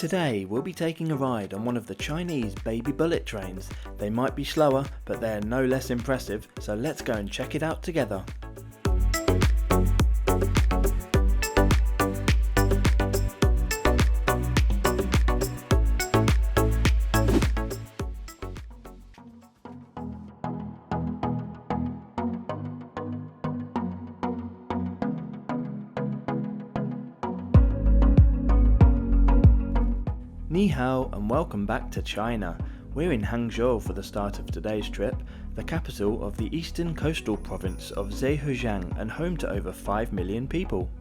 Today we'll be taking a ride on one of the Chinese baby bullet trains. They might be slower, but they're no less impressive, so let's go and check it out together. Ni hao and welcome back to China. We're in Hangzhou for the start of today's trip, the capital of the eastern coastal province of Zhejiang and home to over 5 million people.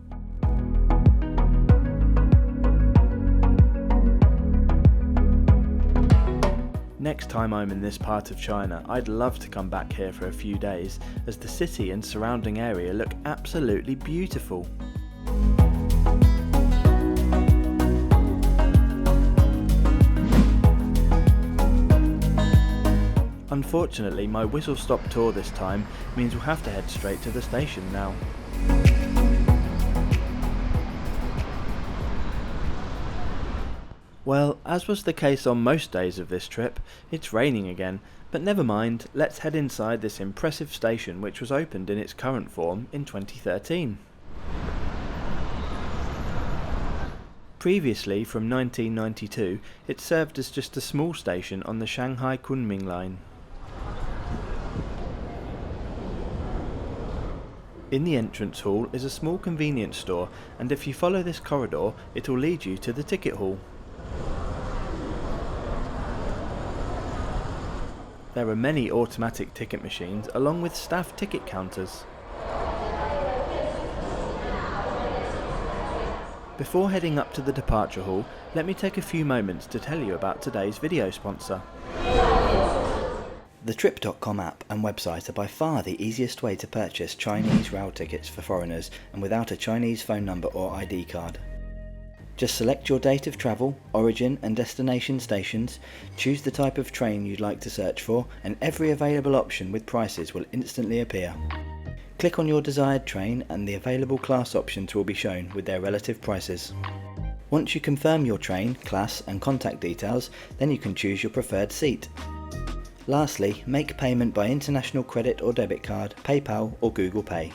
Next time I'm in this part of China, I'd love to come back here for a few days, as the city and surrounding area look absolutely beautiful. Unfortunately, my whistle-stop tour this time means we'll have to head straight to the station now. Well, as was the case on most days of this trip, it's raining again, but never mind, let's head inside this impressive station which was opened in its current form in 2013. Previously, from 1992, it served as just a small station on the Shanghai Kunming line. In the entrance hall is a small convenience store, and if you follow this corridor, it will lead you to the ticket hall. There are many automatic ticket machines along with staff ticket counters. Before heading up to the departure hall, let me take a few moments to tell you about today's video sponsor. The Trip.com app and website are by far the easiest way to purchase Chinese rail tickets for foreigners and without a Chinese phone number or ID card. Just select your date of travel, origin and destination stations, choose the type of train you'd like to search for, and every available option with prices will instantly appear. Click on your desired train and the available class options will be shown with their relative prices. Once you confirm your train, class and contact details, then you can choose your preferred seat. Lastly, make payment by international credit or debit card, PayPal or Google Pay.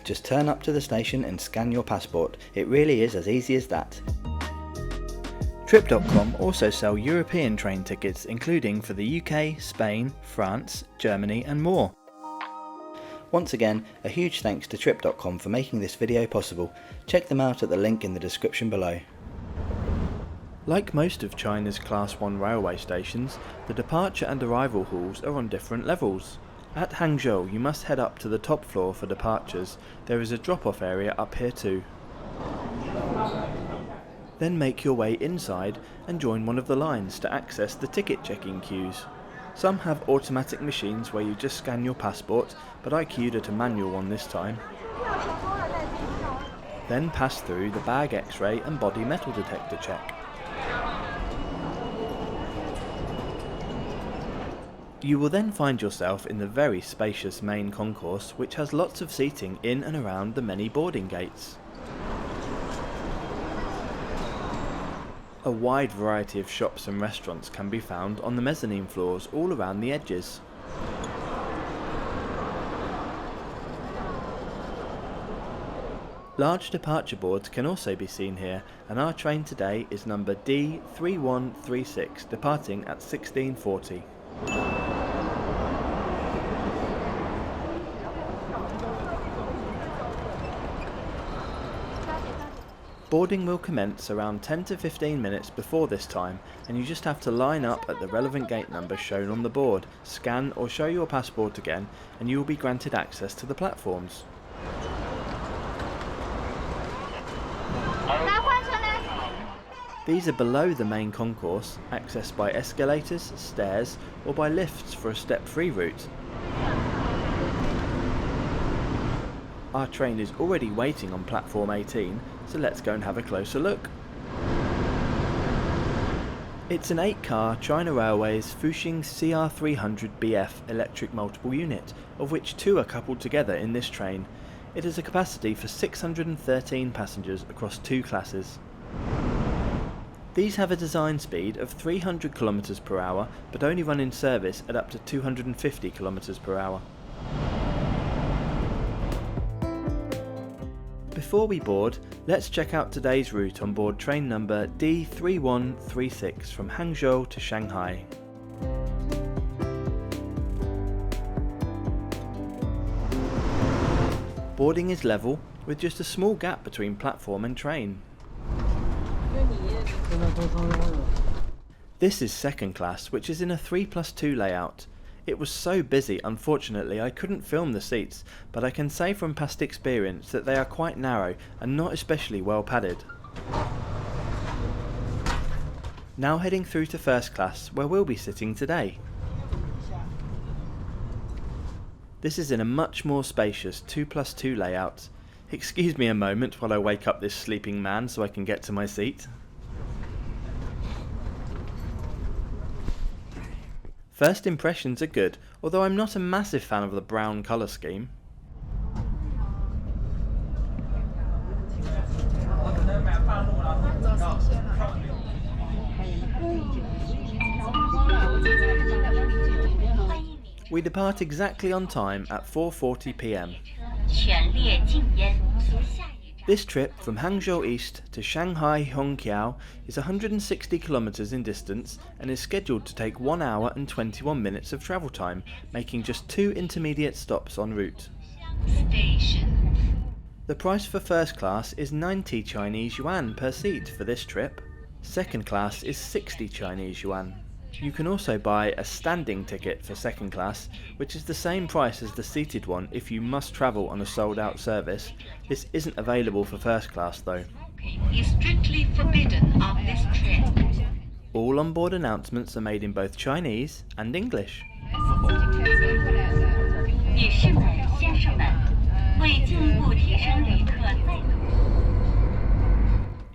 Just turn up to the station and scan your passport. It really is as easy as that. Trip.com also sell European train tickets including for the UK, Spain, France, Germany and more. Once again, a huge thanks to Trip.com for making this video possible. Check them out at the link in the description below. Like most of China's Class 1 railway stations, the departure and arrival halls are on different levels. At Hangzhou you must head up to the top floor for departures. There is a drop-off area up here too. Then make your way inside and join one of the lines to access the ticket checking queues. Some have automatic machines where you just scan your passport, but I queued at a manual one this time. Then pass through the bag X-ray and body metal detector check. You will then find yourself in the very spacious main concourse, which has lots of seating in and around the many boarding gates. A wide variety of shops and restaurants can be found on the mezzanine floors all around the edges. Large departure boards can also be seen here, and our train today is number D3136, departing at 1640. Boarding will commence around 10 to 15 minutes before this time, and you just have to line up at the relevant gate number shown on the board, scan or show your passport again, and you will be granted access to the platforms. These are below the main concourse, accessed by escalators, stairs, or by lifts for a step-free route. Our train is already waiting on platform 18, so let's go and have a closer look. It's an 8-car China Railways Fuxing CR300 BF electric multiple unit, of which 2 are coupled together in this train. It has a capacity for 613 passengers across 2 classes. These have a design speed of 300 km per hour, but only run in service at up to 250 km per hour. Before we board, let's check out today's route on board train number D3136 from Hangzhou to Shanghai. Boarding is level, with just a small gap between platform and train. This is second class, which is in a 3+2 layout. It was so busy, unfortunately I couldn't film the seats, but I can say from past experience that they are quite narrow and not especially well padded. Now heading through to first class, where we'll be sitting today. This is in a much more spacious 2+2 layout. Excuse me a moment while I wake up this sleeping man so I can get to my seat. First impressions are good, although I'm not a massive fan of the brown colour scheme. We depart exactly on time at 4:40 PM. This trip from Hangzhou East to Shanghai Hongqiao is 160 km in distance and is scheduled to take 1 hour and 21 minutes of travel time, making just 2 intermediate stops en route. The price for first class is 90 Chinese yuan per seat for this trip. Second class is 60 Chinese yuan. You can also buy a standing ticket for second class, which is the same price as the seated one if you must travel on a sold out service. This isn't available for first class though. Is strictly forbidden on this trip. All onboard announcements are made in both Chinese and English.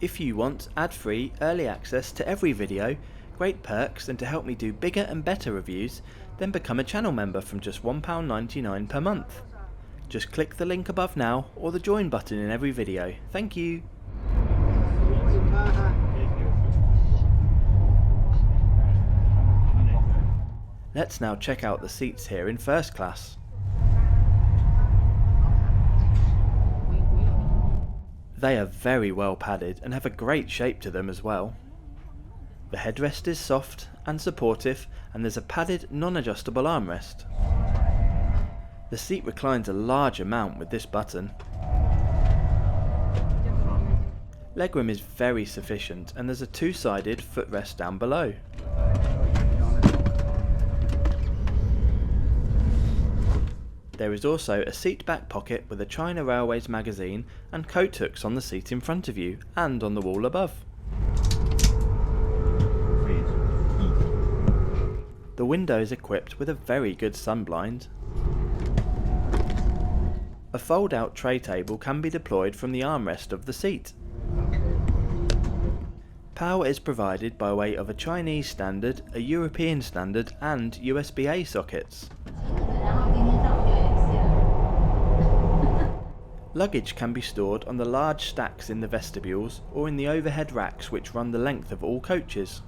If you want ad-free early access to every video, great perks, and to help me do bigger and better reviews, then become a channel member from just £1.99 per month. Just click the link above now or the join button in every video. Thank you! Let's now check out the seats here in first class. They are very well padded and have a great shape to them as well. The headrest is soft and supportive, and there's a padded non-adjustable armrest. The seat reclines a large amount with this button. Legroom is very sufficient, and there's a two-sided footrest down below. There is also a seat back pocket with a China Railways magazine and coat hooks on the seat in front of you and on the wall above. The window is equipped with a very good sunblind. A fold-out tray table can be deployed from the armrest of the seat. Power is provided by way of a Chinese standard, a European standard and USB-A sockets. Luggage can be stored on the large stacks in the vestibules or in the overhead racks which run the length of all coaches.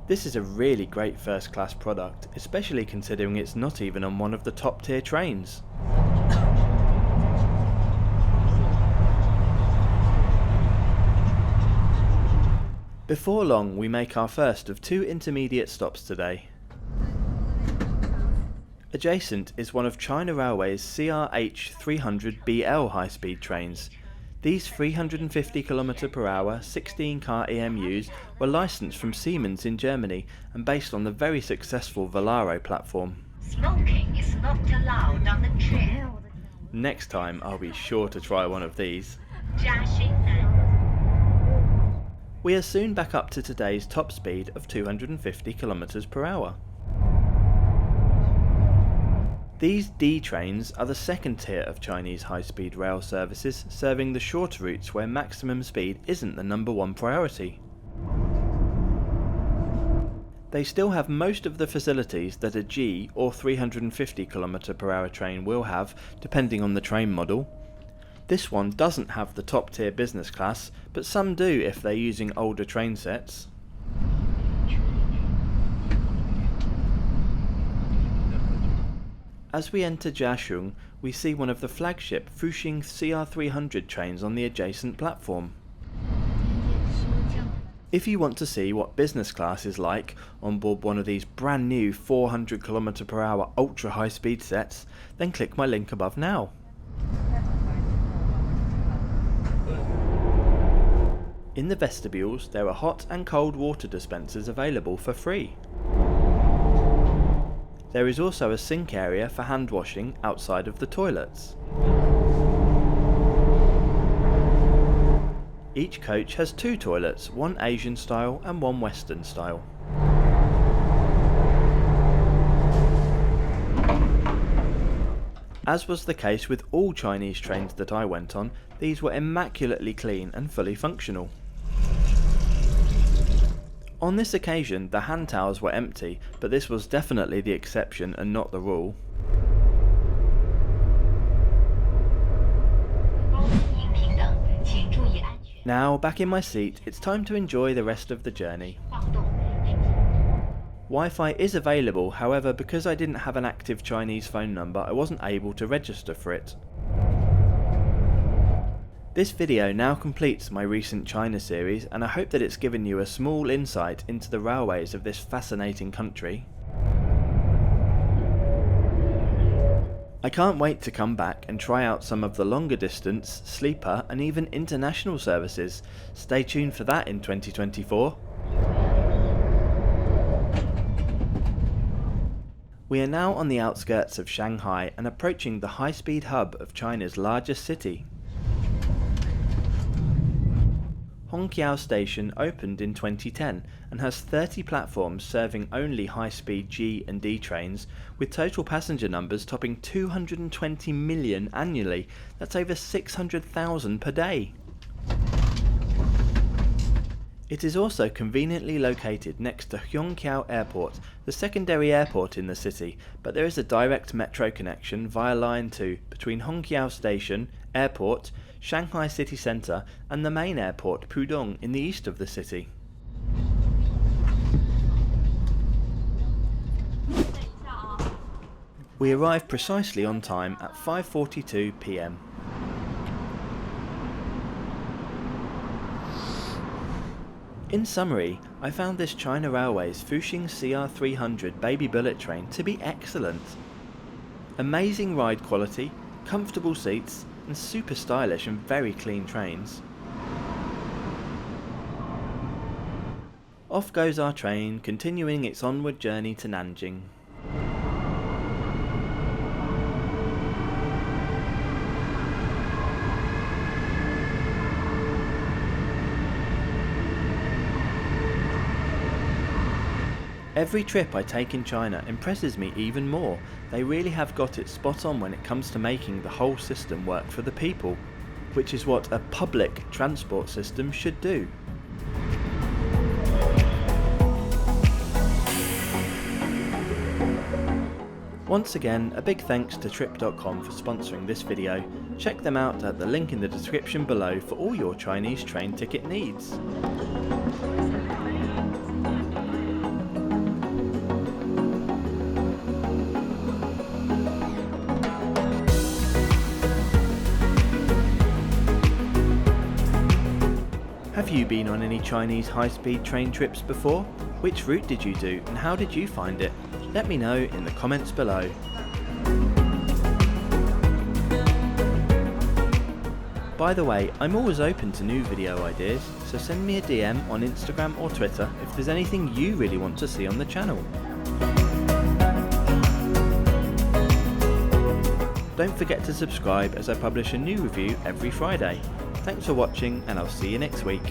This is a really great first class product, especially considering it's not even on one of the top tier trains. Before long we make our first of 2 intermediate stops today. Adjacent is one of China Railways CR300 BL high-speed trains. These 350 km per hour 16 car EMUs were licensed from Siemens in Germany and based on the very successful Baolau platform. Smoking is not allowed on the trip. Next time I'll be sure to try one of these. Jiaxing. We are soon back up to today's top speed of 250 km per hour. These D trains are the second tier of Chinese high-speed rail services, serving the shorter routes where maximum speed isn't the number one priority. They still have most of the facilities that a G or 350 km per hour train will have, depending on the train model. This one doesn't have the top tier business class, but some do if they're using older train sets. As we enter Jiaxing, we see one of the flagship Fuxing CR300 trains on the adjacent platform. If you want to see what business class is like on board one of these brand new 400 km/h ultra high speed sets, then click my link above now. In the vestibules, there are hot and cold water dispensers available for free. There is also a sink area for hand washing outside of the toilets. Each coach has 2 toilets, one Asian style and one Western style. As was the case with all Chinese trains that I went on, these were immaculately clean and fully functional. On this occasion, the hand towels were empty, but this was definitely the exception and not the rule. Now, back in my seat, it's time to enjoy the rest of the journey. Wi-Fi is available, however, because I didn't have an active Chinese phone number, I wasn't able to register for it. This video now completes my recent China series, and I hope that it's given you a small insight into the railways of this fascinating country. I can't wait to come back and try out some of the longer distance, sleeper and even international services. Stay tuned for that in 2024. We are now on the outskirts of Shanghai and approaching the high-speed hub of China's largest city. Hongqiao station opened in 2010 and has 30 platforms serving only high-speed G and D trains, with total passenger numbers topping 220 million annually. That's over 600,000 per day. It is also conveniently located next to Hongqiao Airport, the secondary airport in the city, but there is a direct metro connection via Line 2 between Hongqiao Station, Airport, Shanghai city centre and the main airport Pudong in the east of the city. We arrived precisely on time at 5:42 PM. In summary, I found this China Railways Fuxing CR300 baby bullet train to be excellent. Amazing ride quality, comfortable seats, and super stylish and very clean trains. Off goes our train, continuing its onward journey to Nanjing. Every trip I take in China impresses me even more. They really have got it spot on when it comes to making the whole system work for the people, which is what a public transport system should do. Once again, a big thanks to Trip.com for sponsoring this video. Check them out at the link in the description below for all your Chinese train ticket needs. Have you been on any Chinese high-speed train trips before? Which route did you do and how did you find it? Let me know in the comments below. By the way, I'm always open to new video ideas, so send me a DM on Instagram or Twitter if there's anything you really want to see on the channel. Don't forget to subscribe as I publish a new review every Friday. Thanks for watching and I'll see you next week.